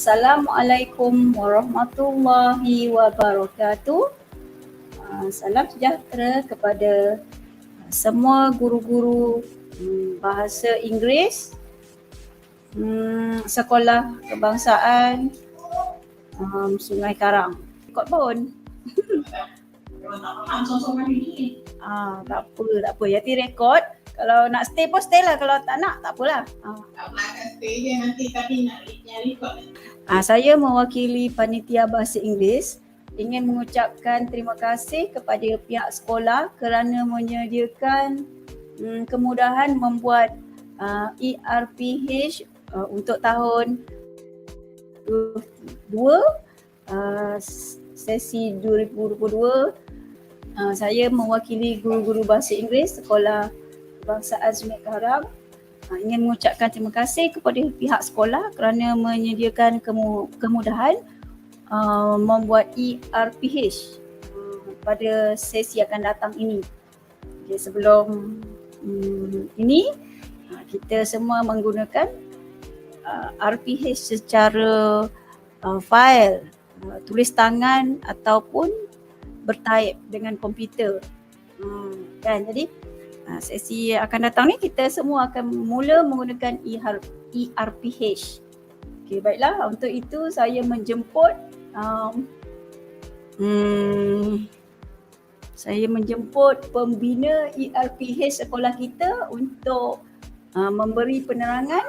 Assalamualaikum warahmatullahi wabarakatuh. Salam sejahtera kepada semua guru-guru bahasa Inggeris Sekolah Kebangsaan Sungai Karang. Ikut pun. Tak apa. Yati rekod. Kalau nak stay pun stay lah. Kalau tak nak, tak apalah. Tak nak stay je nanti tapi nak record. Saya mewakili Panitia Bahasa Inggeris ingin mengucapkan terima kasih kepada pihak sekolah kerana menyediakan kemudahan membuat ERPH untuk tahun 2 sesi 2022. Saya mewakili guru-guru bahasa Inggeris Sekolah Kebangsaan Sungai Karang ingin mengucapkan terima kasih kepada pihak sekolah kerana menyediakan kemudahan membuat ERPH pada sesi akan datang ini. Okay, sebelum ini kita semua menggunakan RPH secara fail, tulis tangan ataupun bertaip dengan komputer. Kan, jadi sesi akan datang ni kita semua akan mula menggunakan ERPH. Okey, baiklah, untuk itu saya menjemput pembina ERPH sekolah kita untuk memberi penerangan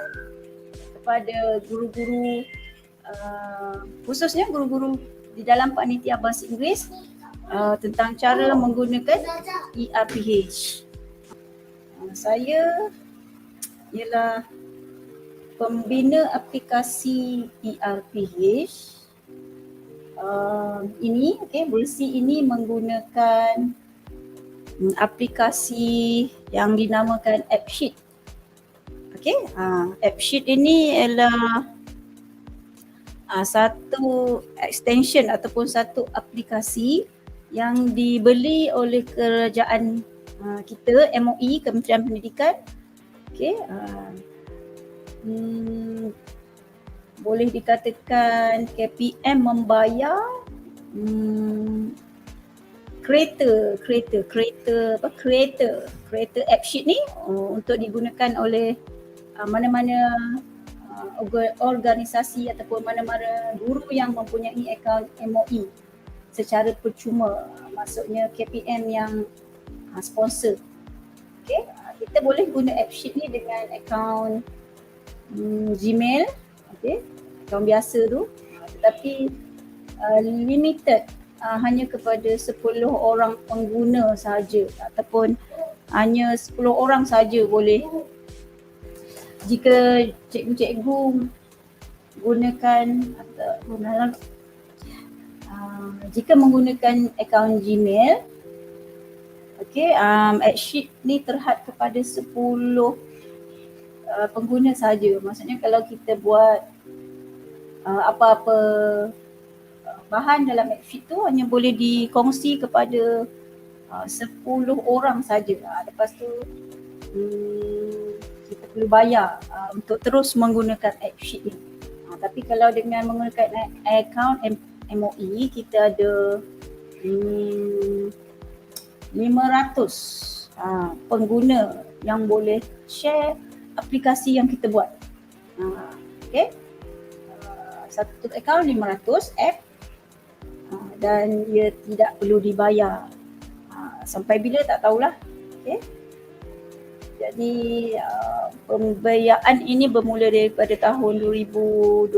kepada guru-guru, khususnya guru-guru di dalam Panitia Bahasa Inggeris tentang cara menggunakan ERPH. Saya ialah pembina aplikasi ERPH. Ini versi ini menggunakan aplikasi yang dinamakan AppSheet. AppSheet ini ialah satu extension ataupun satu aplikasi yang dibeli oleh kerajaan kita, MOE, Kementerian Pendidikan. Boleh dikatakan KPM membayar creator AppSheet ni untuk digunakan oleh mana-mana organisasi ataupun mana-mana guru yang mempunyai akaun MOE secara percuma, maksudnya KPM yang sponsor. Kita boleh guna AppSheet ni dengan akaun Gmail, akaun biasa tu, tetapi limited, hanya kepada 10 orang pengguna sahaja ataupun hanya 10 orang sahaja boleh. Jika cikgu-cikgu jika menggunakan akaun Gmail, AppSheet ni terhad kepada 10 pengguna sahaja. Maksudnya kalau kita buat apa-apa bahan dalam AppSheet tu hanya boleh dikongsi kepada 10 orang saja. Lepas tu kita perlu bayar untuk terus menggunakan AppSheet ni. Tapi kalau dengan menggunakan akaun MOE, kita ada 500 pengguna yang boleh share aplikasi yang kita buat. Satu akaun 500 app dan ia tidak perlu dibayar. Sampai bila tak tahulah. Jadi pembiayaan ini bermula daripada tahun 2021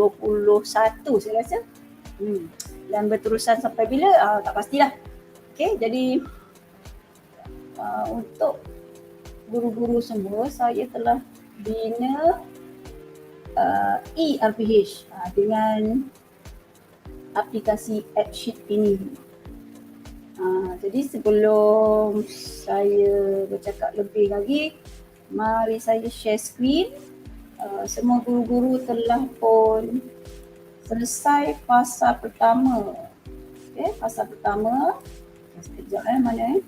saya rasa. Dan berterusan sampai bila tak pastilah. Jadi untuk guru-guru semua, saya telah bina ERPH dengan aplikasi AppSheet ini. Jadi sebelum saya bercakap lebih lagi, mari saya share screen. Semua guru-guru telah pun selesai fasa pertama. Fasa pertama. Sekejap mana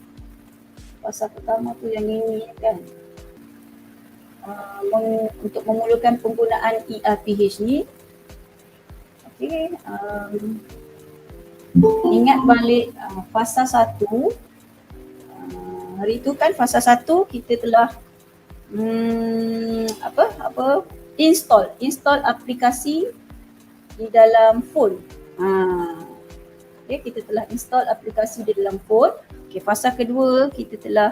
fasa pertama tu yang ini kan. Untuk memulakan penggunaan ERPH ni, Okay. Ingat balik fasa 1. Hari tu kan fasa 1 kita telah install aplikasi di dalam phone. Okay, kita telah install aplikasi di dalam phone. Okay, fasa kedua kita telah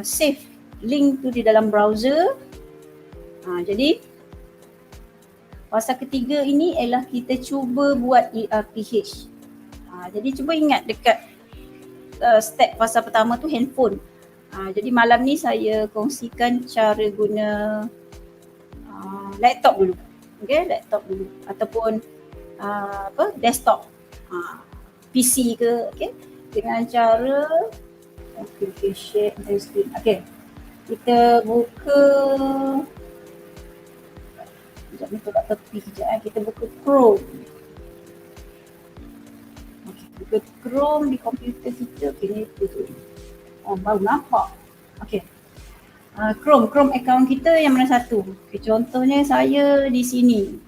save link tu di dalam browser. Jadi fasa ketiga ini ialah kita cuba buat ERPH. Jadi cuba ingat dekat step fasa pertama tu handphone. Jadi malam ni saya kongsikan cara guna laptop dulu. Okay, laptop dulu ataupun desktop, PC ke, okay, dengan cara share screen. Okay, kita buka sekejap ni tolak tepi sekejap kita buka Chrome. Okay, buka Chrome di komputer kita. Okay, ni tu. Baru nampak. Okay. Chrome account kita yang mana satu? Okay, contohnya saya di sini.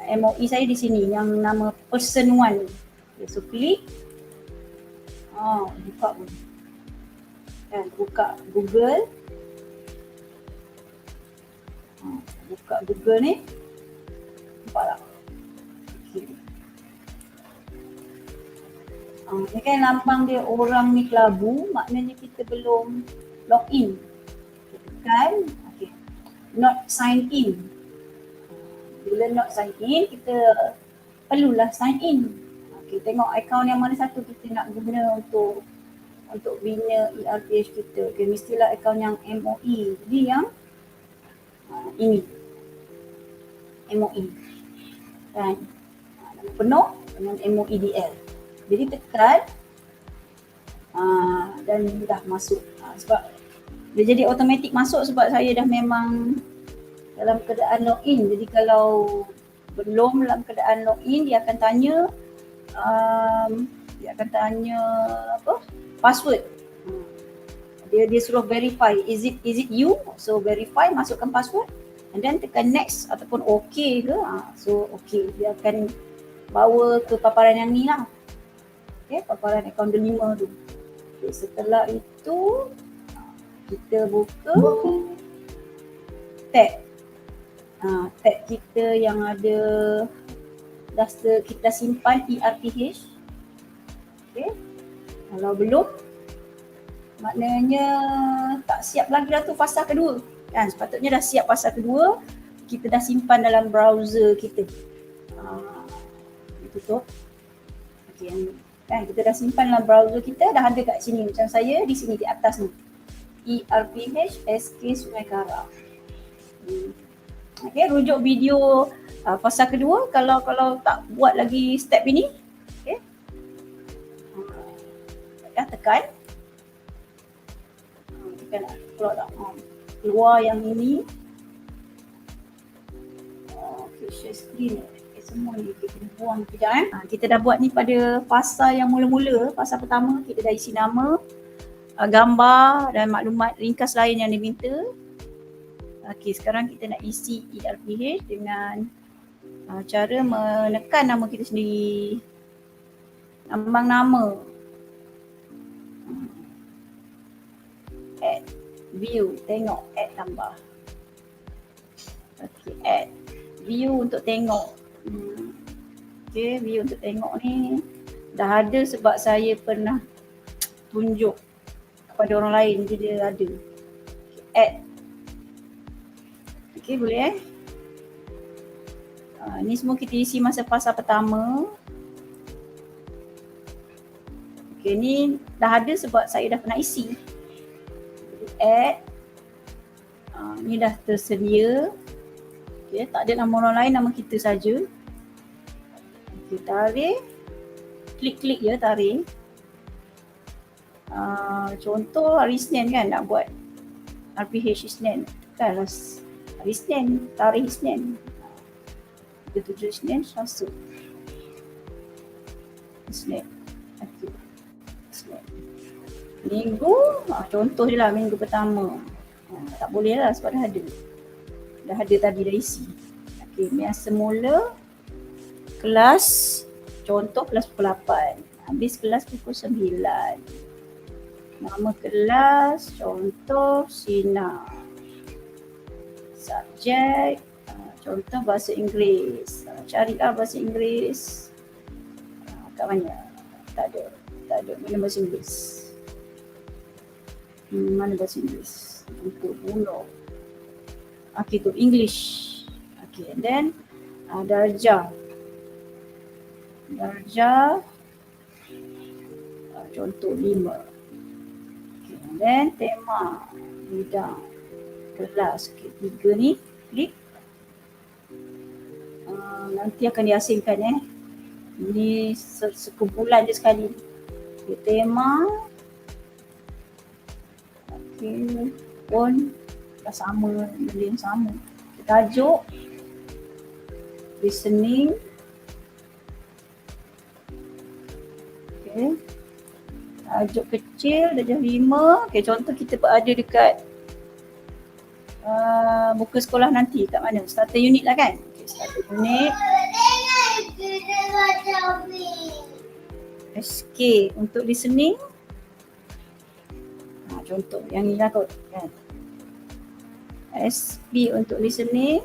MOE saya di sini yang nama person 1. Okay, so klik. Buka pun. Kan, buka Google. Buka Google ni. Nampak tak? Okay. Ni kan lambang dia orang ni kelabu, maknanya kita belum login. Kan? Okay. Not sign in. Bila not sign in, kita perlulah sign in. Okay, tengok akaun yang mana satu kita nak guna untuk bina ERPH kita. Okay, mestilah akaun yang MOE. Jadi yang ini. MOE. Kan? Nama penuh dengan MOEDL. Jadi tekan dan dah masuk. Sebab dia jadi automatik masuk sebab saya dah memang dalam keadaan login. Jadi kalau belum dalam keadaan login, dia akan tanya password. Dia suruh verify, is it you? So verify, masukkan password and then tekan next ataupun okay ke. So okay, dia akan bawa ke paparan yang ni lah. Okay, paparan akaun delima tu. Okay, setelah itu kita buka tab. Tab kita yang ada kita simpan ERPH. Okay. Kalau belum, maknanya tak siap lagi lah tu fasa kedua. Kan, sepatutnya dah siap fasa kedua, kita dah simpan dalam browser kita. Tutup. Okay, kan kita dah simpan dalam browser kita, dah ada kat sini macam saya di sini di atas ni. ERPH SK Sungai Karang. Okay, rujuk video fasa kedua kalau tak buat lagi step ini. Okay. Tekan. Tekan keluar tak? Keluar yang ini. Okay, share screen. Semua ni kita buang kejap kita dah buat ni pada fasa yang mula-mula. Fasa pertama kita dah isi nama, gambar dan maklumat ringkas lain yang diminta. Okey, sekarang kita nak isi ERPH dengan cara menekan nama kita sendiri. Lambang nama. Add, view, tengok, add tambah. Okey, add, view untuk tengok. Okay, view untuk tengok ni dah ada sebab saya pernah tunjuk kepada orang lain, jadi dia ada. Add. Okay, boleh ni semua kita isi masa fasa pertama. Okay, ni dah ada sebab saya dah pernah isi. Jadi add. Ni dah tersedia. Okay, tak ada nama orang lain, nama kita saja. Okay, tarik. Klik-klik je, tarik. Contoh hari Isnin kan nak buat RPH Isnin. Kan hari Isnin, tarikh Isnin. 7 Isnin, Selasa. Isnin. Okay. Isnin. Minggu, contoh je lah minggu pertama. Tak boleh lah sebab dah ada. Dah ada tadi, dah isi. Okey, biasa mula kelas, contoh kelas pukul 8. Habis kelas pukul 9. Nama kelas, contoh Sina. Subjek, contoh bahasa Inggeris. Carilah bahasa Inggeris. Kat mana? Tak ada. Mana bahasa Inggeris? Mana bahasa Inggeris? Untuk bunuh. Okay, tu English. Okay, and then darjah. Darjah, contoh 5. Okay, and then tema, bidang, kelas. Okay, 3 ni, klik. Nanti akan diasingkan Ini sekumpulan je sekali. Okay, tema. Okay, pun dah sama, benda yang sama. Tajuk, listening. Okay. Tajuk kecil, darjah 5. Okay, contoh kita berada dekat buku sekolah nanti kat mana? Starter unit lah kan? Okay, starter unit. SK untuk listening. Contoh yang ni lah kot kan. SP untuk listening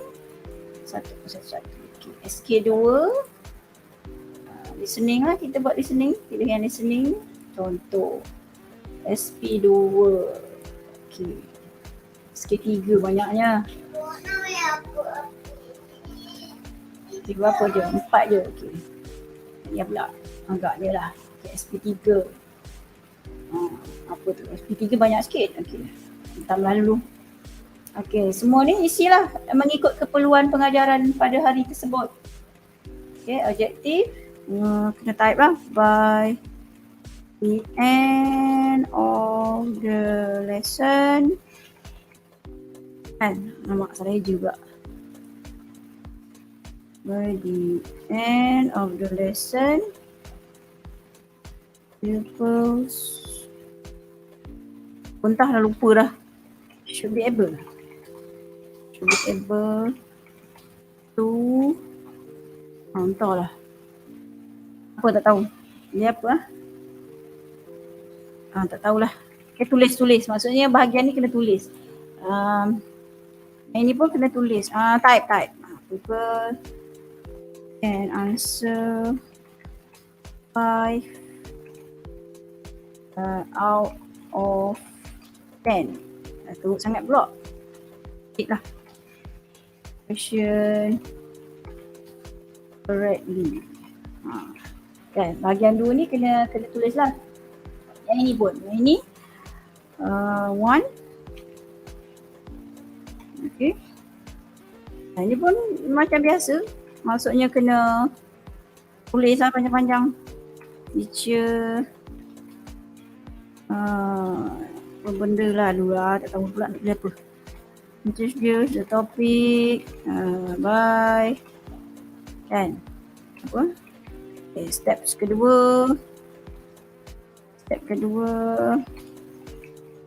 1 okay. SK2 listening lah, kita buat listening, pilihan listening. Contoh SP2. Okay. SK3 banyaknya. Okay, berapa je? 4 je. Okay. Ni pula agaknya lah. Okay, SP3. Apa tu? SP3 banyak sikit. Okay. Tambah dulu. Okay, semua ni isilah mengikut keperluan pengajaran pada hari tersebut. Okay, objektif. Kena type lah. By the end of the lesson. Kan, nama saya juga. By the end of the lesson, pupils entah dah lupa dah. Should be able to entahlah. Apa tak tahu. Dia apa? Tak tahulah. Okay, tulis. Maksudnya bahagian ni kena tulis. Ini pun kena tulis. Type. Google and answer 5 out of 10. Teruk sangat pula. Sikit lah. Question correctly. Kan, bahagian 2 ni kena tulis lah. Yang ini pun. Yang ini 1. Okay. Ini pun macam biasa. Maksudnya kena tulis lah panjang-panjang. Teacher apa benda lah dulu lah. Tak tahu pula nak tulis apa. Introduce the topic by kan. Apa? Okay, step kedua.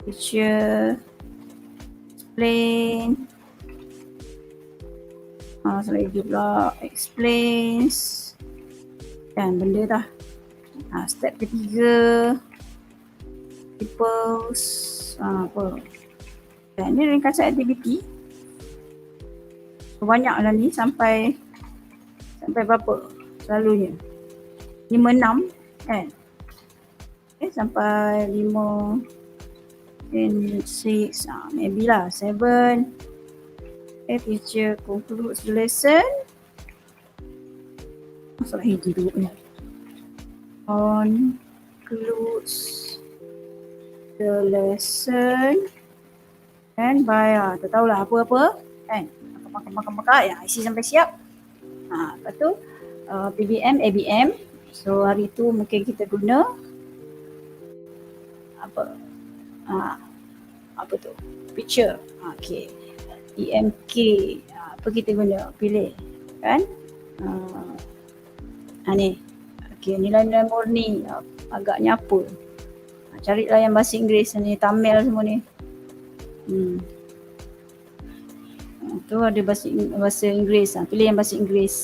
Teacher explain. Selagi pula explains. Dan benda dah. Step ketiga. Pupils. Apa? Dan ni ringkasan aktiviti. Banyak lah ni sampai berapa selalunya? 5-6 kan? Okay, sampai 5 and 6, maybe lah 7. Okay, teacher concludes the lesson. Masalah hiji dulu ni. Concludes the lesson. And by, tak tahulah apa-apa kan. Makan-makan ya, isi sampai siap. Lepas tu PBM, ABM. So hari tu mungkin kita guna apa? Apa tu? Picture. Okay. EMK. Apa kita guna? Pilih. Kan? Ni. Okay, nilai-nilai murni. Agaknya apa? Carilah yang bahasa Inggeris ni. Tamil semua ni. Tu ada bahasa Inggeris. Pilih yang bahasa Inggeris.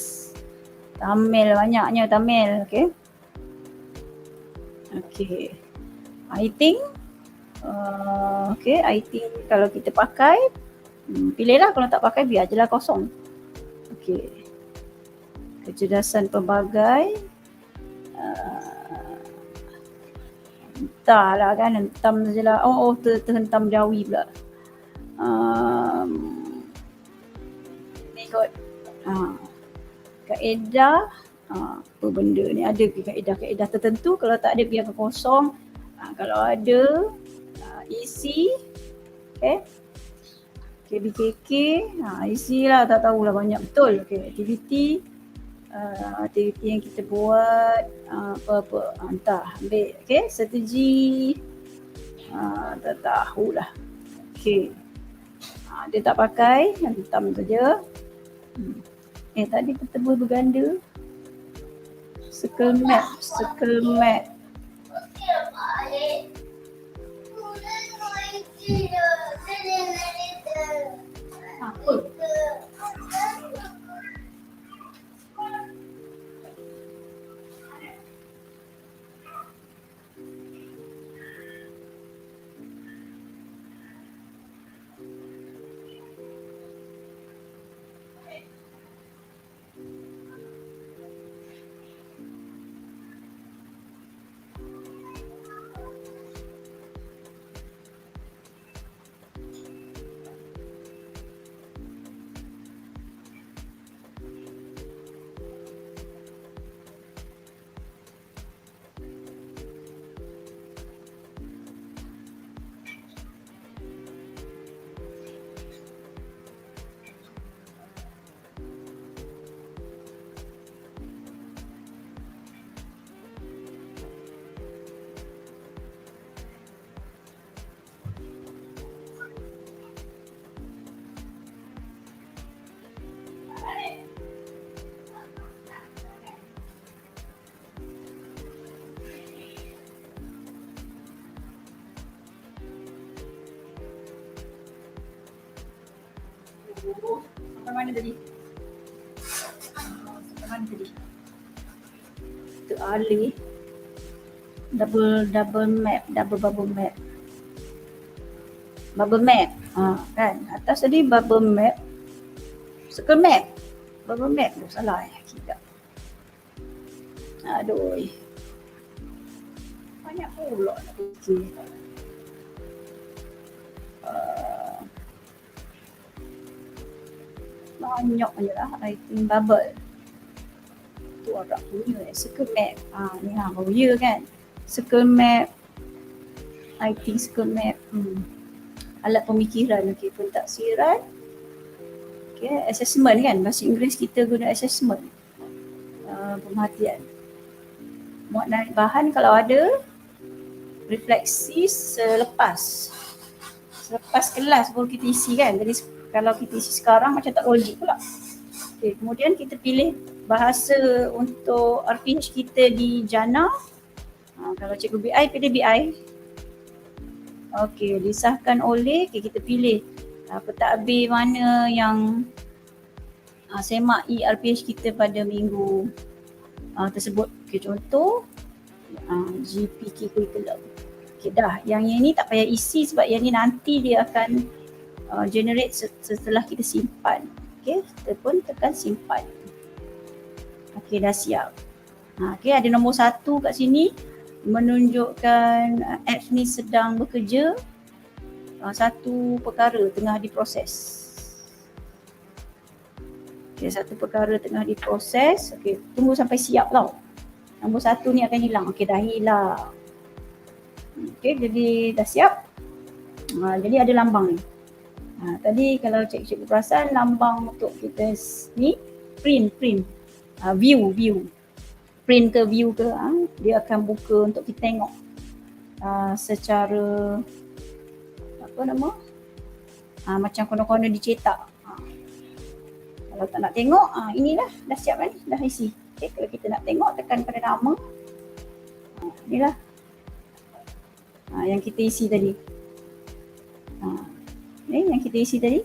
Tamil banyaknya Tamil. Okay. Okay. I think kalau kita pakai, pilihlah. Kalau tak pakai biar je lah kosong. Okay. Kecerdasan pelbagai. Entahlah kan, hentam je lah. Terhentam jawi pula. Ni kot. Kaedah. Apa benda ni? Ada ke kaedah-kaedah tertentu? Kalau tak ada biarkan kosong. Kalau ada, isi. Okay. KBKK. Isi lah, tak tahulah banyak betul. Okay. Aktiviti yang kita buat, apa-apa. Entah, ambil. Okay. Strategi. Tak tahulah. Okay. Dia tak pakai, hentam saja. Tadi ketemu berganda. Circle map. Apa? Sampai mana tadi? Teralih. Double map. Bubble map. Kan? Atas tadi bubble map. Circle map. Bubble map. Salah tidak. Aduh. Banyak pula nak fikir. Banyak je lah. I think bubble. Tu agak punya. Circle map. Ni baru ya kan. Circle map. I think circle map. Alat pemikiran. Okay, pentaksiran. Okay, assessment kan. Bahasa Inggeris kita guna assessment. Pemerhatian. Muat naik bahan kalau ada. Refleksi selepas kelas baru kita isi kan. Jadi kalau kita isi sekarang macam tak logik pula. Okay, kemudian kita pilih bahasa untuk RPH kita di Jana. Kalau cikgu BI, pilih BI. Okey, disahkan oleh, kita pilih pentadbir mana yang semak RPH kita pada minggu tersebut. Okey, contoh GPK curriculum. Okey, dah. Yang ini tak payah isi sebab yang ni nanti dia akan generate setelah kita simpan. Okey, kita pun tekan simpan. Okey, dah siap. Okey, ada nombor 1 kat sini menunjukkan apps ni sedang bekerja. Satu perkara tengah diproses. Okey, satu perkara tengah diproses. Okey, tunggu sampai siap tau. Nombor 1 ni akan hilang. Okey, dah hilang. Okey, jadi dah siap. Jadi ada lambang ni. Tadi kalau cikgu perasan lambang untuk kita ni print. View. Print ke view ke, dia akan buka untuk kita tengok secara apa nama? Macam konon-konon dicetak. Kalau tak nak tengok, inilah dah siap kan? Dah isi. Okay, kalau kita nak tengok, tekan pada nama. Inilah yang kita isi tadi. Ni yang kita isi tadi.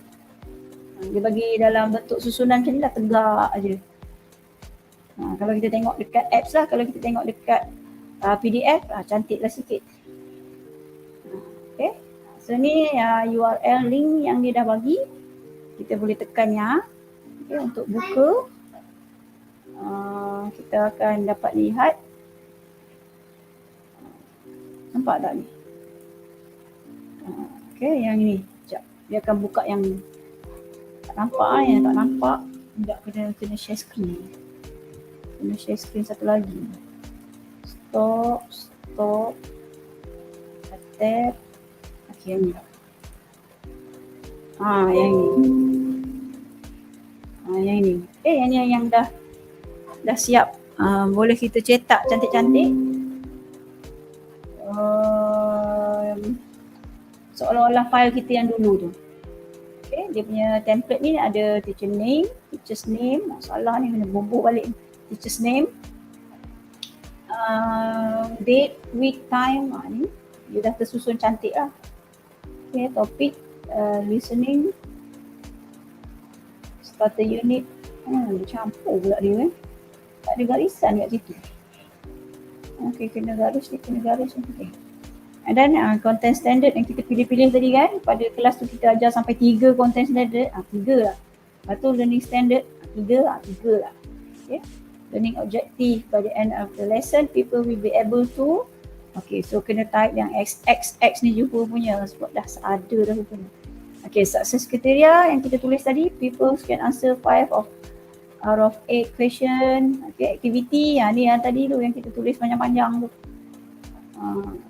Dia bagi dalam bentuk susunan macam ni lah, tegak aje. Kalau kita tengok dekat apps lah, kalau kita tengok dekat PDF, cantiklah sikit. Okay. So ni URL link yang dia dah bagi. Kita boleh tekan ya. Okay, untuk buka. Kita akan dapat lihat. Nampak tak ni? Okay, yang ni. Sekejap. Dia akan buka yang ni. Tak nampak yang tak nampak. Sekejap, kena share screen. Kena share screen satu lagi. Stop. Tap. Okay, yang ni. Yang ni. Yang ni. Yang ni yang dah siap. Boleh kita cetak cantik-cantik. Seolah-olah file kita yang dulu tu. Okay, dia punya template ni ada teacher name, teacher's name. Salah ni kena bubuh balik. Teacher's name, date, week, time. Ni dia dah tersusun cantik lah. Okay, topik, listening, starter unit. Dia campur pula dia tak ada garisan kat situ. Okay, kena garis ni, okay. And then content standard yang kita pilih-pilih tadi kan, pada kelas tu kita ajar sampai 3 content standard, 3 lah. Lepas tu learning standard, 3 lah. Okay. Learning objective, by the end of the lesson, people will be able to, okay, so kena type yang X ni juga punya sebab dah ada dah rupanya. Okay, success criteria yang kita tulis tadi, people can answer 5 out of 8 question. Okay, activity, ni yang tadi tu yang kita tulis panjang-panjang tu.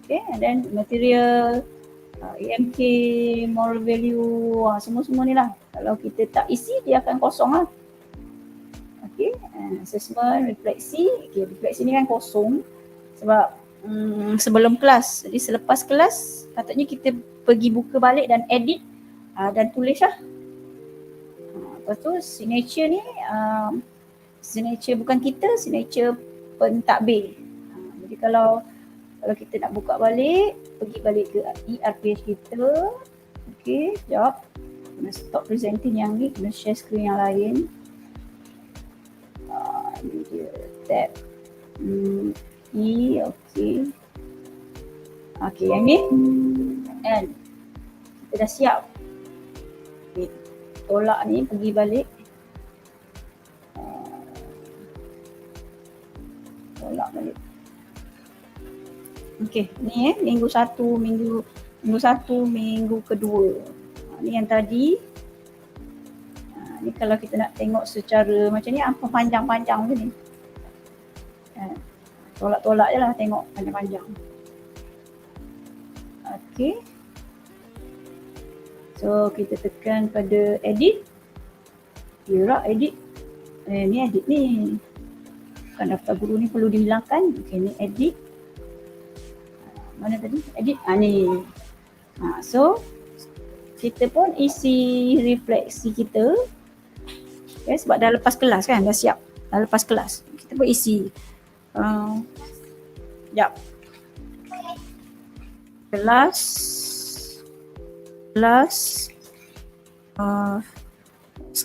Okay, and then material, EMK, moral value, semua-semua ni lah. Kalau kita tak isi, dia akan kosong lah. Okay, assessment, refleksi. Okay, refleksi ni kan kosong sebab sebelum kelas. Jadi selepas kelas, patutnya kita pergi buka balik dan edit dan tulis lah. Lepas tu signature ni, signature bukan kita, signature pentadbir. Jadi kalau kita nak buka balik, pergi balik ke ERPH kita. Okay, sekejap. Kena stop presenting yang ni, kena share screen yang lain. Ni dia, tab okay. Okay, yang ni. And kita dah siap. Okay, tolak ni, pergi balik. Tolak balik. Okay, ni minggu 1, minggu 1, minggu kedua. Ni yang tadi. Ni kalau kita nak tengok secara macam ni, apa panjang-panjang tu ni. Tolak-tolak je lah tengok panjang-panjang. Okay. So kita tekan pada edit. Kira edit. Ni edit ni. Bukan daftar guru ni perlu dihilangkan. Okay, ni edit. Mana tadi? Edit. Ni. So kita pun isi refleksi kita. Okay, sebab dah lepas kelas kan, dah siap. Dah lepas kelas. Kita pun isi. Sekejap. Kelas.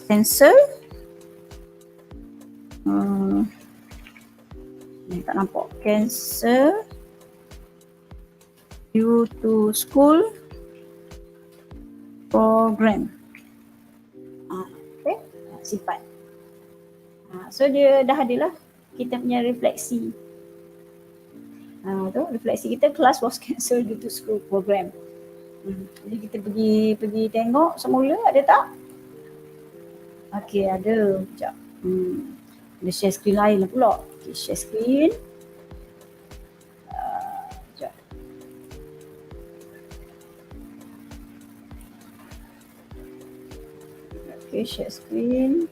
Cancel. Ni tak nampak. Cancel. Due to school program. Okay, simpan. So dia dah adalah kita punya refleksi. Tu refleksi kita, class was cancelled due to school program. Jadi kita pergi tengok semula ada tak? Okay, ada. Sekejap. Ada share screen lain lah pula. Okay, share screen. Sekejap. Okay, share screen.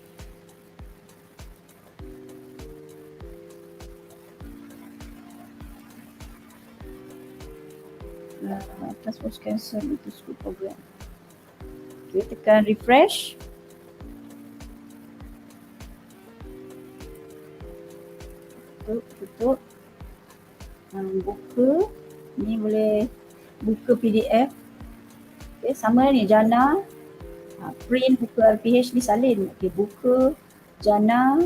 Class was cancelled due to school program. Okay, tekan refresh. Tutup. Buka. Ni boleh buka PDF. Okay, sama ni Jana. Print buka RPH disalin. Okey, buka jana.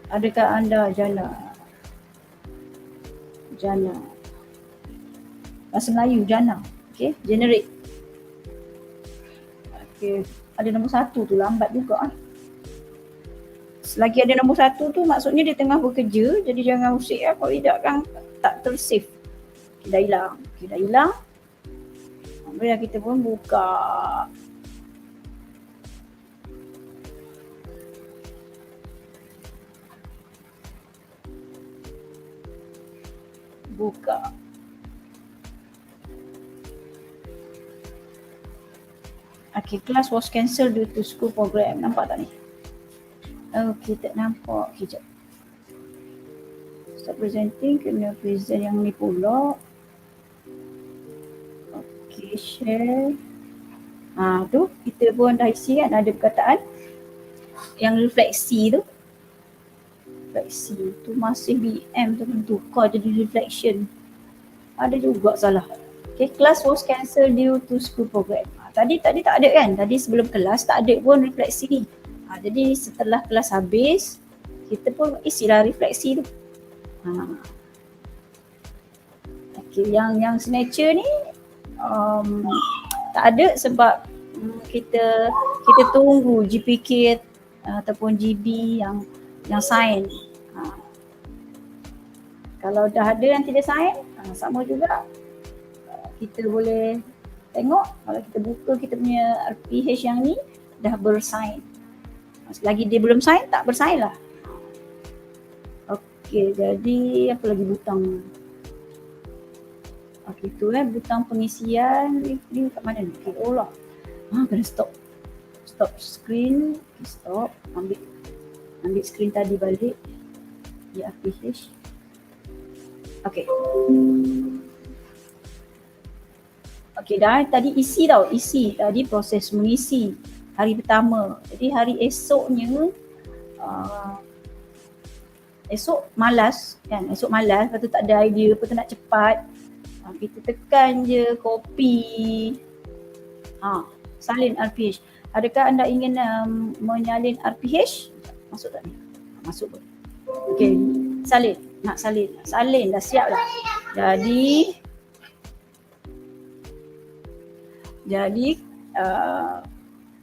Adakah anda jana? Jana. Bahasa Melayu, jana. Okey, generate. Okey, ada nombor 1 tu lambat juga. Selagi ada nombor 1 tu maksudnya dia tengah bekerja, jadi jangan usik ya, kalau tidak kan tak tersave. Okay, dah hilang. Okay, dah hilang. Kemudian kita pun buka. Buka. Okay, class was cancelled due to school program. Nampak tak ni? Okay, tak nampak. Okay, jap. Start presenting, kena present yang ni pula. Okay, share. Tu kita pun dah isi kan, ada perkataan yang refleksi tu. Refleksi tu masih BM tu pun tukar jadi reflection. Ada juga salah. Okay, class was cancelled due to school program. Tadi tak ada kan? Tadi sebelum kelas tak ada pun refleksi ni. Jadi setelah kelas habis, kita pun isilah refleksi tu. Okay, yang signature ni tak ada sebab kita tunggu GPK ataupun GB yang sign. Kalau dah ada yang tidak sign, sama juga kita boleh tengok kalau kita buka kita punya RPH yang ni dah bersign. Selagi dia belum sign, tak bersign lah. Okey, jadi apa lagi butang? Okey, tu butang pengisian ni kat mana ni? Okey, oh lah. Kena stop screen. Okay, stop. Ambil screen tadi balik. Di RPH. Okey. Okey, dah tadi isi tau. Tadi proses mengisi hari pertama. Jadi hari esoknya esok malas kan. Esok malas, lepas tu tak ada idea apa tu nak cepat. Kita tekan je copy. Salin RPH. Adakah anda ingin menyalin RPH? Masuk tak ni? Masuk pun. Okey, salin. Nak salin. Salin dah siap dah. Jadi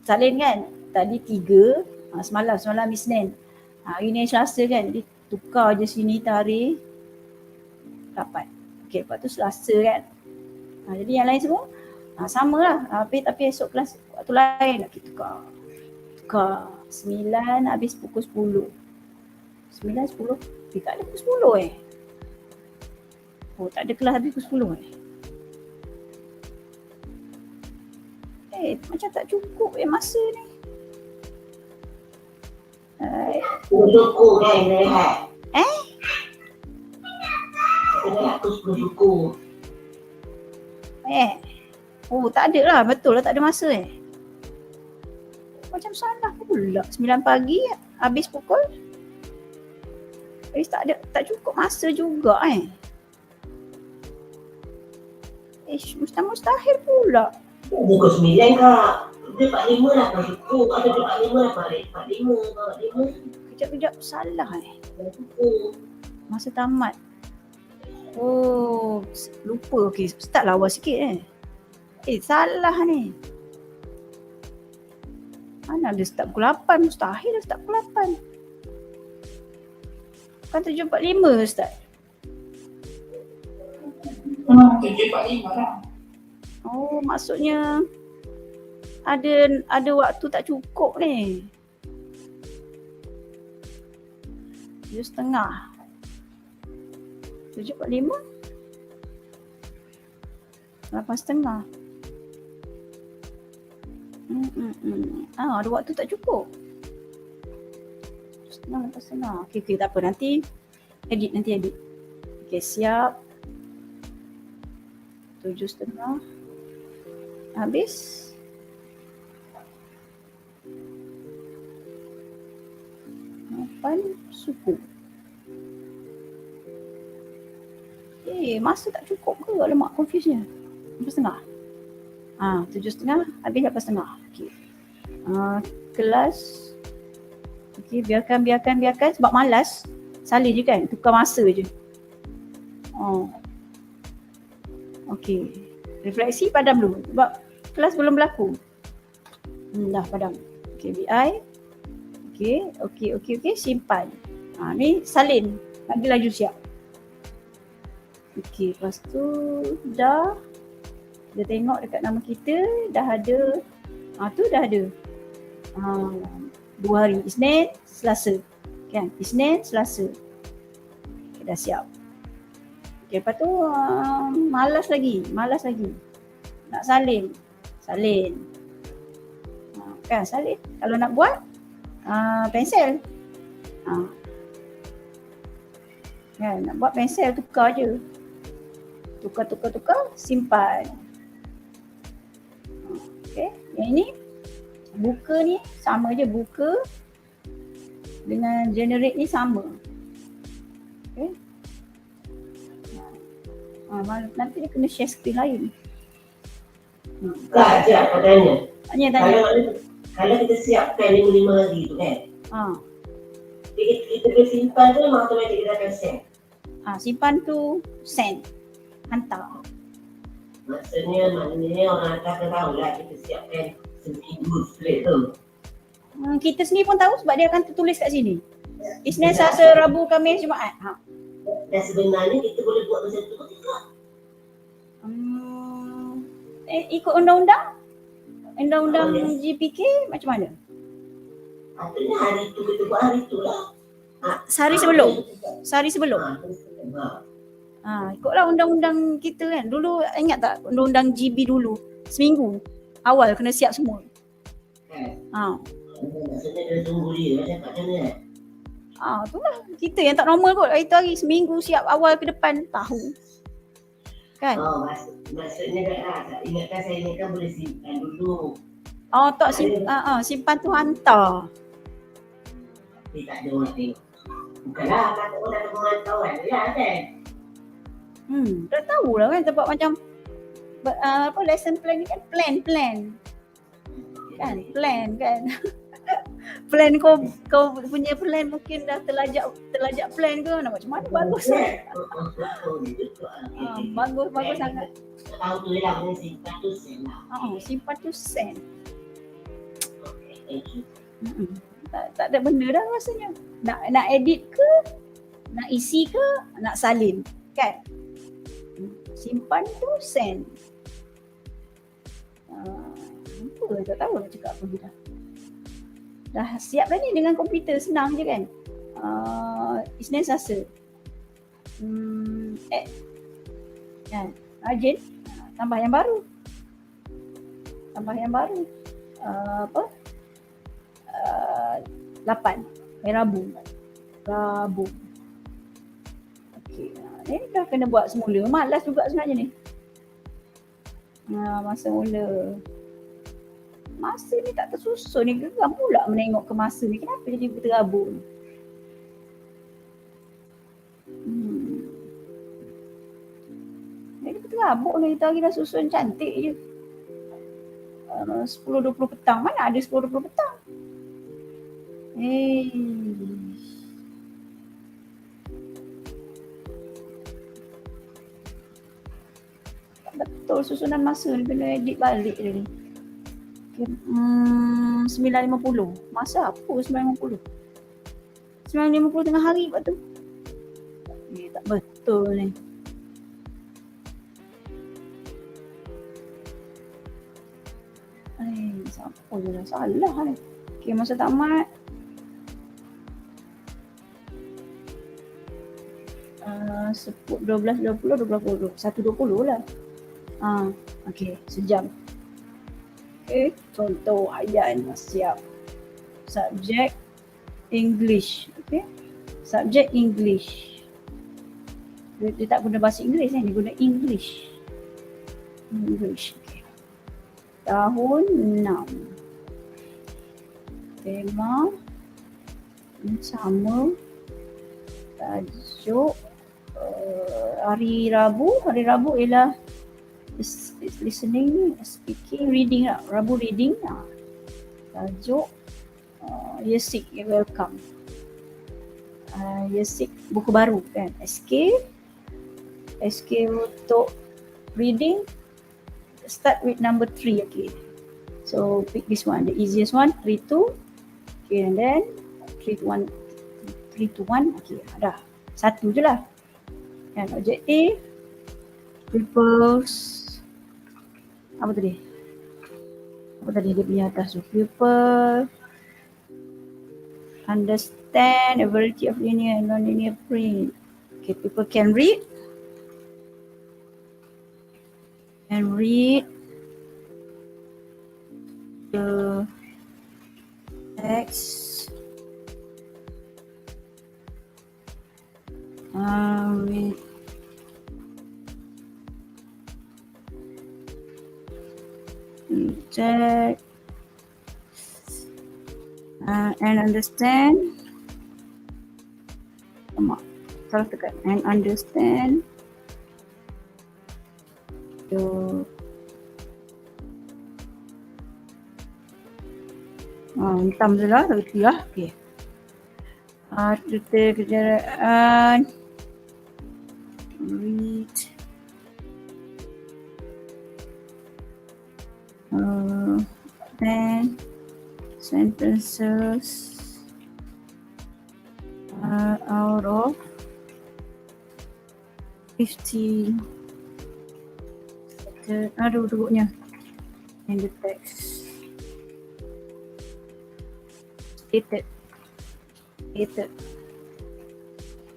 salin kan. Tadi 3, semalam Isnin. Hari ni Selasa kan. Jadi tukar je sini tarikh 8. Okey, lepas tu Selasa kan. Jadi yang lain semua sama lah. Tapi esok kelas waktu lain nak kita tukar. 9 habis pukul 10. 9, 10. Tak ada pukul 10 Oh, tak ada kelas habis pukul 10 macam tak cukup masa ni. Cukup kan rehat. Aku cukup. Tak ada lah. Betul lah tak ada masa Macam salah pula. 9 pagi habis pukul. Tak cukup masa juga mustahil pula. Pukul 9 kak. Dia 45 lah tak cukup. Ada dia 45 lah 45. Kejap salah Tak cukup. masa tamat. Lupa. Okey, start lawa sikit salah ni. Mana ada start pukul 8? Mustahil dah start pukul 8. Kan 7.45 start. 7.45 lah. Maksudnya ada waktu tak cukup ni. 7.30. 7.45. 8.30. Ada waktu tak cukup. 8.30. Okey, tak apa, nanti edit. Okey, siap. 7.30. Habis. Suku. Masa tak cukup ke? Alamak, confuse-nya. 6:30. 7:30 habis 8:30. Okey. Kelas. Okey, biarkan sebab malas. Salin je kan, tukar masa je. Okey. Refleksi padam dulu sebab kelas belum berlaku. Dah padam. Okey, BI. Okey, simpan. Ni salin. Bagi laju siap. Okey, lepas tu dah. Dia tengok dekat nama kita dah ada. Tu dah ada. 2 hari, Isnin, Selasa. Kan? Isnin, Selasa. Okay, dah siap. Okay, lepas tu malas lagi. Nak salin. Kan salin. Kalau nak buat pensel. Kan, nak buat pensel tukar je. Tukar, simpan. Okay, yang ini buka ni sama je, buka dengan generate ni sama. Okay. Nanti dia kena share screen lain. Tak ajar katanya. Tanya. Kalau kita siapkan 5 hari tu kan. Kita boleh simpan tu memang automatik kita akan send. Simpan tu send. Hantar. Maknanya orang akan tahu lah kita siapkan seminggu straight tu. Kita sendiri pun tahu sebab dia akan tertulis kat sini. Isnin, Selasa, Rabu, Khamis, Jumaat. Dan sebenarnya kita boleh buat macam tu pun tidak. Ikut undang-undang GPK macam mana? Patutnya hari tu kita buat hari tu lah. Sehari sebelum. Ikutlah undang-undang kita kan. Dulu ingat tak undang-undang GB dulu? Seminggu awal kena siap semua. Maksudnya dia tunggu dia macam kat mana. Itulah. Kita yang tak normal kot. Itu hari seminggu siap awal ke depan tahu. Kan? Maksudnya tak ingatkan saya ni kan boleh simpan dulu. Simpan tu hantar. Tapi tak ada orang tengok. Bukanlah kata orang dah pemantauan ya kan. Dah tahulah kan sebab macam lesson plan ni kan plan. Kan plan kan. Plan kau punya plan mungkin dah terlajak plan ke macam mana bagus. Bagus sangat. Tahu tu lah simpan tu send lah. Simpan tu send. Okay, thank you. Tak ada benda dah rasanya. Nak edit ke, nak isi ke, nak salin kan. Simpan tu send. Tak tahu nak cakap apa kita. Dah siap dah ni dengan komputer, senang je kan. Isnin, Selasa. Kan, rajin. Tambah yang baru. Apa? 8. Rabu. Okey. Ni dah kena buat semula. Malas juga sebenarnya ni. Masa mula. Masa ni tak tersusun ni. Geram pula menengok ke masa ni. Kenapa jadi terabur ni? Jadi terabur ni. Kita hari dah susun cantik je. 10.20 petang. Mana ada 10.20 petang? Tak betul susunan masa ni. Kena edit balik je ni. 9.50. Masa apa 9.50? 9.50 tengah hari buat tu. Tak betul ni. Siapa je dah salah ni. Okay, masa tamat. 12.20, 12.20, 1.20 lah. Okay, sejam. Okay, contoh harian siap. Subjek English. Okay, subjek English. Dia tak guna bahasa Inggeris kan, dia guna English. Okay. Tahun 6. Tema sama. Tajuk hari Rabu ialah listening, speaking, reading lah. Rabu reading lah. Tajuk Year 6, welcome. Year 6 buku baru kan, SK untuk reading, start with number 3. Okay, so pick this one, the easiest one, 3-2. Okay, and then 3-1. Okay, dah satu je lah kan. Objektif, pupils, apa tadi dia punya atas tu, pupil understand a variety of linear and non-linear print. Okay, people can read the text with check and understand. Salah tekan. And understand the hitam je lah, tapi lah. Okay. Cerita kejaraan, read then sentences out of 50. Aduh duduknya in the text stated.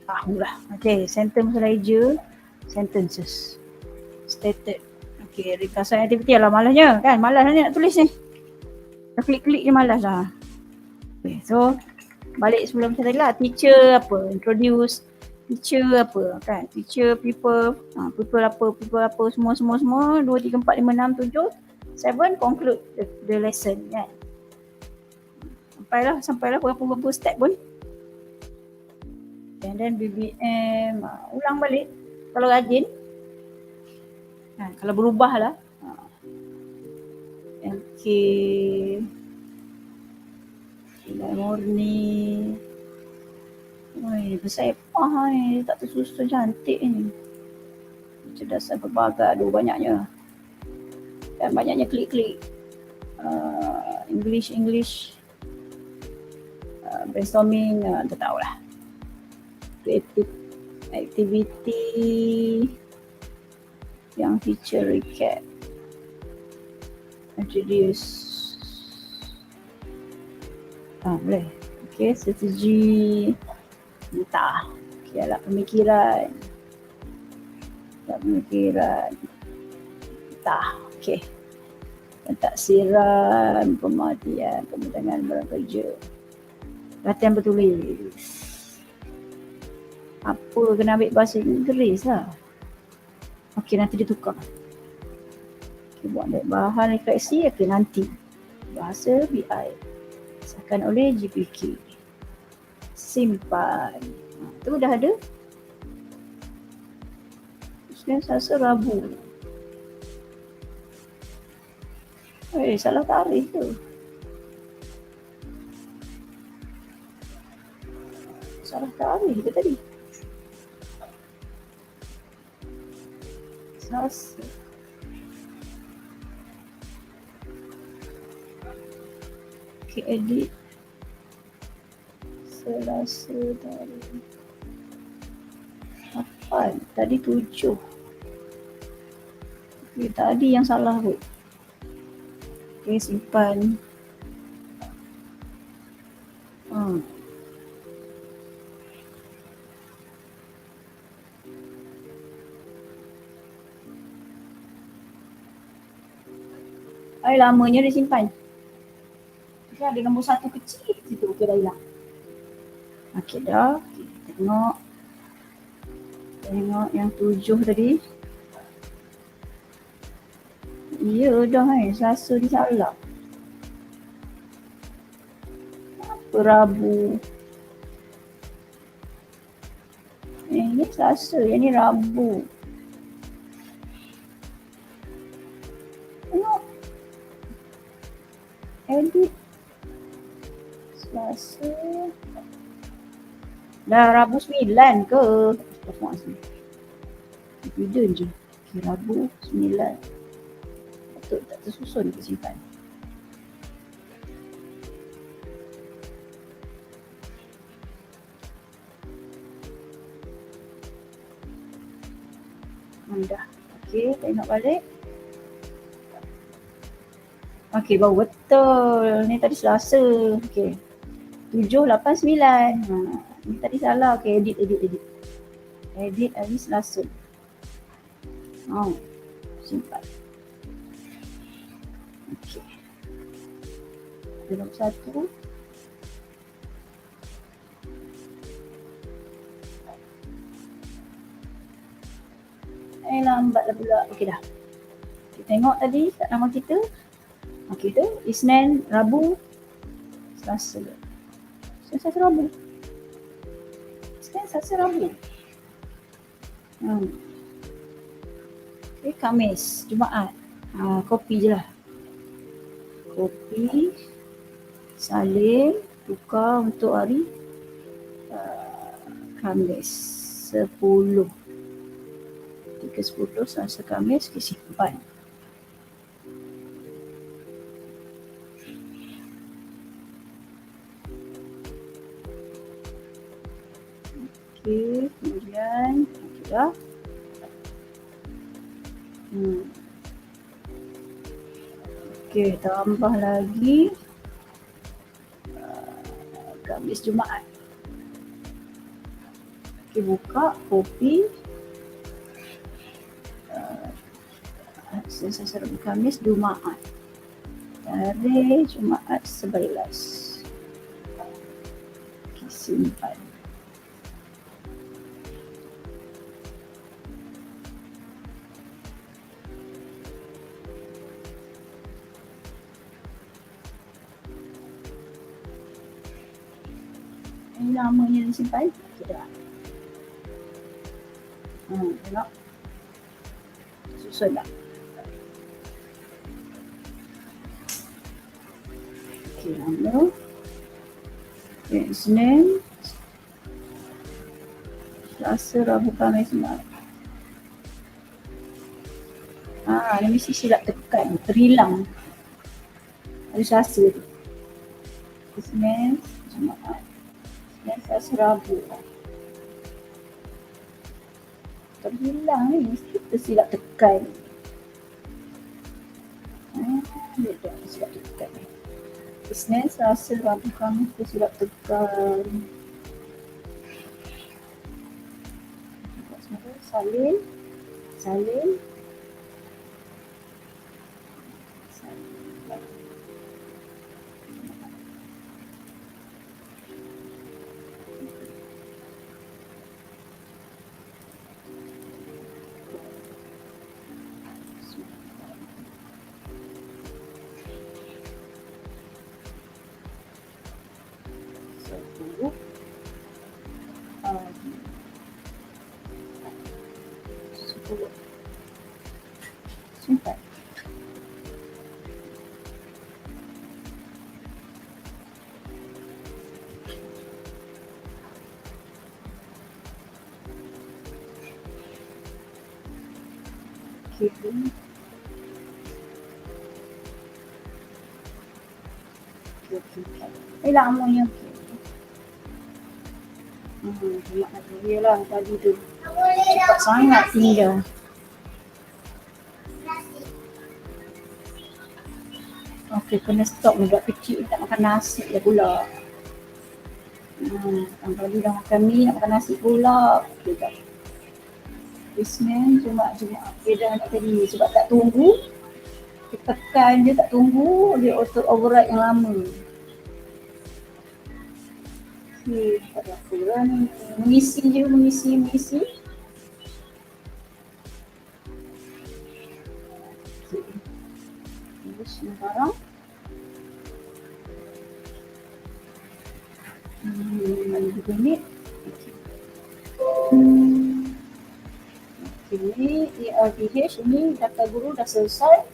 Lah. Okay, sentence raja, sentences stated. Okay, ringkasan aktiviti lah, malasnya kan, malas nak tulis ni, dah klik-klik je malas lah. Okay, so balik sebelum saya tadi lah, teacher apa, introduce teacher apa kan, teacher, people apa, semua 2, 3, 4, 5, 6, 7, 7 conclude the lesson kan. Sampailah berapa step pun. And then BBM, ulang balik kalau rajin. Kalau berubah lah. MK murni. Besar apa ni, tak tersusun cantik ni. Kecerdasan berbagai, aduh banyaknya. Dan banyaknya klik-klik. English. Brainstorming, tak tahulah. Creative activity yang feature recap, introduce, boleh. Okay, strategi, entah. Okay, alat pemikiran, entah. Okay, pentaksiran, pemerhatian, pemegangan barang kerja, latihan bertulis. Apa kena ambil bahasa Inggeris lah. Okey, nanti ditukar. Okay, buat bahan refleksi, okey nanti. Bahasa BI. Disahkan oleh GPK. Simpan. Tu dah ada. Senin, Selasa, Rabu. Salah tarikh tu. Salah tarikh ke tadi? Selasa. Okay, edit. Selasa dari 8. Tadi 7. Okay, tadi yang salah kot. Okay, simpan. Lamanya dia simpan. Okay, ada nombor 1 kecil situ. Okay, dah hilang. Okay, dah. Okay, tengok yang 7 tadi. Ya dah Selasa dia salah. Apa Rabu? Ini Selasa, yang ni Rabu. Tengok. Edit. Selasa. Dah Rabu 9 ke? Confident je. Okay, Rabu 9. Patut tak tersusun ke simpan. Dah. Okay, tengok balik. Okay, baru betul. Ni tadi Selasa. Okay. 7, 8, 9. Ni tadi salah. Okay, edit. Edit hari Selasa. Simpan. Okay. Nombor 1. Lambatlah pula. Okey dah. Kita tengok tadi kat nama kita. Okey tu Isnin, Rabu, Selasa. Selasa Rabu. Isnin, Selasa, Rabu. Okey, Khamis, Jumaat. Kopi je lah. Kopi, salin, tukar untuk hari Khamis 10. 3.10 Selasa Khamis kita simpan. Okey, kemudian dah. Okey, tambah lagi Khamis Jumaat. Okey, buka kopi. Selasa Rabu Khamis Jumaat. Tarikh Jumaat 11. Okay, simpan. Ini namanya disimpan. Okay, dah. Tengok. Susun dah. Okay, nama. Okay, Isnin, Selasa, Rabu, Khamis, Jumaat. Ni mesti silap tekan. Terhilang. Hari Selasa tu. Isnin, Jumaat. Isnin, Selasa, Rabu. Terhilang ni. Mesti kita silap tekan. Dia dah silap tekan. Isnin, Selasa, Rabu, Khamis tu silap tekan. Salin. Simpan. Okay. Lamanya Yelah tadi tu cepat sangat tinggal. Okey, kena stop budak kecil tak makan nasi dah pula. Kalau dia dah makan mi nak makan nasi pula. Okey tak. Isnin cuma okey dah tadi sebab tak tunggu. Kita tekan dia tak tunggu, dia auto override yang lama. Okey, tak ada apa lah ni. Mengisi. Terus barang. Lagi 2 minit. Okay. Ini ERPH, ini daftar guru dah selesai,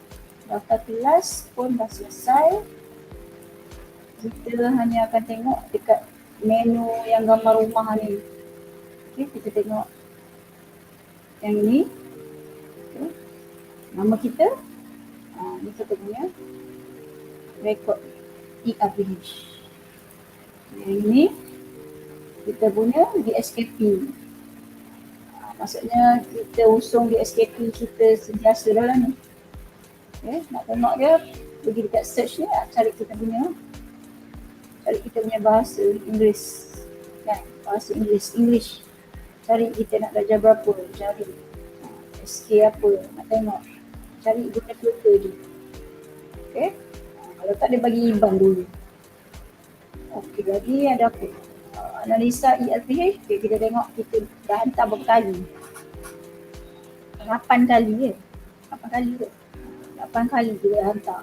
daftar kelas pun dah selesai. Kita hanya akan tengok dekat menu yang gambar rumah ni. Okey, kita tengok yang ni. Okay. Nama kita, ni kita punya rekod ERPH. Yang ini kita punya DSKP. Maksudnya kita usung DSKP kita sentiasa dah lah ni. Okay, nak tengok dia, pergi dekat search ni, cari kita punya bahasa Inggeris. Kan, bahasa English. Cari kita nak belajar berapa, cari SK apa, nak tengok. Cari guna filter je. Okay, kalau tak dia bagi IBAN dulu. Okay, lagi ada apa? Analisa ERPH, okay, kita tengok kita dah hantar berapa kali. 8 kali ke? 8 kali ke? 8 kali kita dah hantar.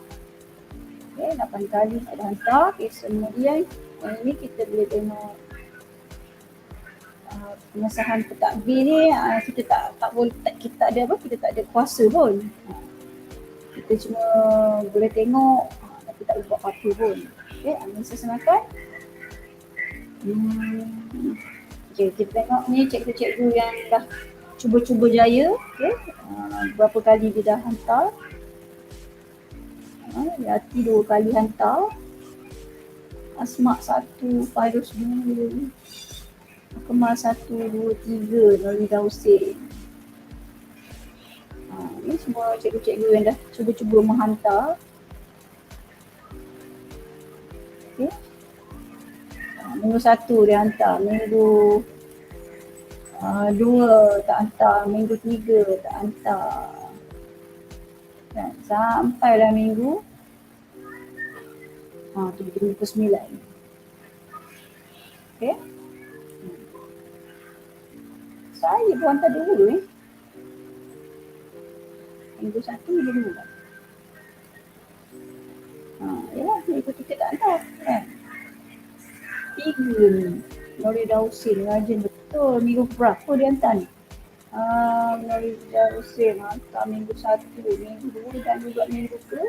Okay, 8 kali kita dah hantar. Okay, kemudian yang ini kita boleh tengok pengesahan pentadbir ni, kita tak boleh, kita tak ada apa, kita tak ada kuasa pun. Kita cuma boleh tengok tapi tak boleh buat apa-apa pun. Okay, analisa senakan. Okay, kita tengok ni cikgu-cikgu yang dah cuba-cuba jaya. Okay, berapa kali dia dah hantar. Yati 2 kali hantar. Asmak 1, Fairuz 2, Kemal 1, 2, 3, Nuri Dausin. Ni semua cikgu-cikgu yang dah cuba-cuba menghantar. Okay. Minggu 1 dia hantar, minggu 2 tak hantar, minggu 3 tak hantar. Dan sampailah minggu 9. Okay. Saya pun hantar dulu minggu 1, minggu 2. Yalah, minggu 3 tak hantar kan. 3 ni Nuri Dausin rajin betul. Minggu berapa dia hantar ni? Nuri Dausin hantar minggu 1, minggu 2 dan juga minggu ke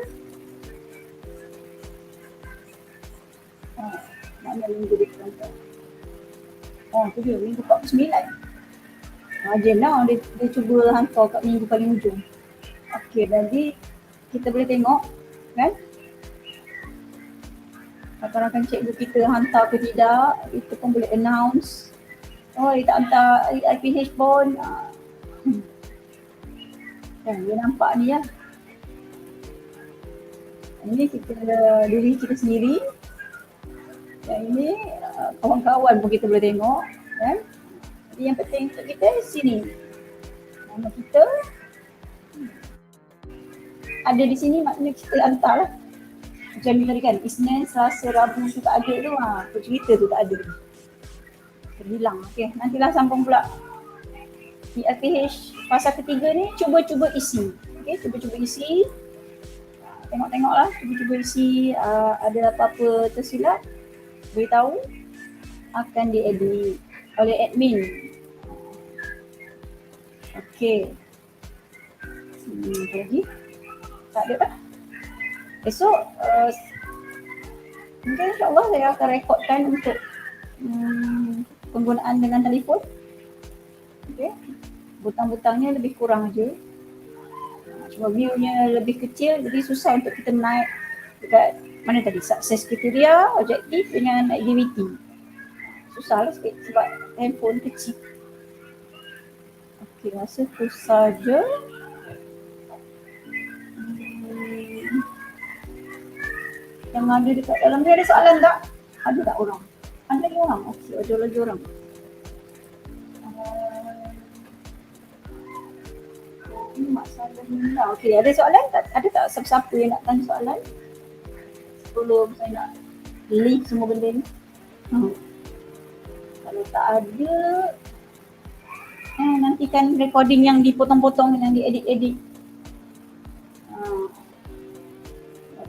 mana minggu dia hantar? Tu dia minggu 49. Rajin lah dia cuba hantar kat minggu paling ujung. Okey, jadi kita boleh tengok kan rakan-rakan cikgu kita hantar ke tidak. Kita pun boleh announce, dia tak hantar IPH pun. Kan dia nampak ni lah. Ini kita diri kita sendiri. Yang ini kawan-kawan pun kita boleh tengok kan. Jadi yang penting untuk kita sini. Nama kita ada di sini, maknanya kita hantar lah. Macam ni tadi kan, Isnin, Selasa, Rabu tu tak ada tu. Cerita tu tak ada. Terhilang. Okay, nantilah sambung pula. ERPH fasa ketiga ni cuba-cuba isi. Okay, cuba-cuba isi. Tengok-tengoklah, cuba-cuba isi. Ada apa-apa tersilap, beritahu. Akan diedit oleh admin. Okay. Apa lagi? Tak ada dah. Esok mungkin insyaAllah saya akan rekodkan untuk penggunaan dengan telefon. Okay. Butang-butangnya lebih kurang je. Cuma view-nya lebih kecil, jadi susah untuk kita naik dekat mana tadi, sukses kriteria, objektif dengan activity. Susah lah sikit sebab handphone kecil. Okay, rasa tu saja. Yang ada dekat dalam ni ada soalan tak? Ada tak orang? Ada lagi orang? Okey, ada lagi orang. Ini masalah ni lah. Okey, ada soalan tak? Ada tak siapa-siapa yang nak tanya soalan? Sebelum saya nak leave semua benda ni. Kalau tak ada, nantikan recording yang dipotong-potong, yang diedit-edit.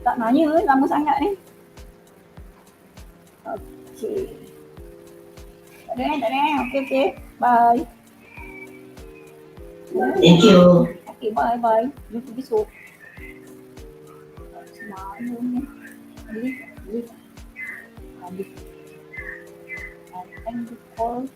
Tak nanya lama sangat ni. Okey. Tak ada. Okey. Bye. Thank you. Okay, bye bye. Jumpa besok. Semalam ni. Leave. End the call.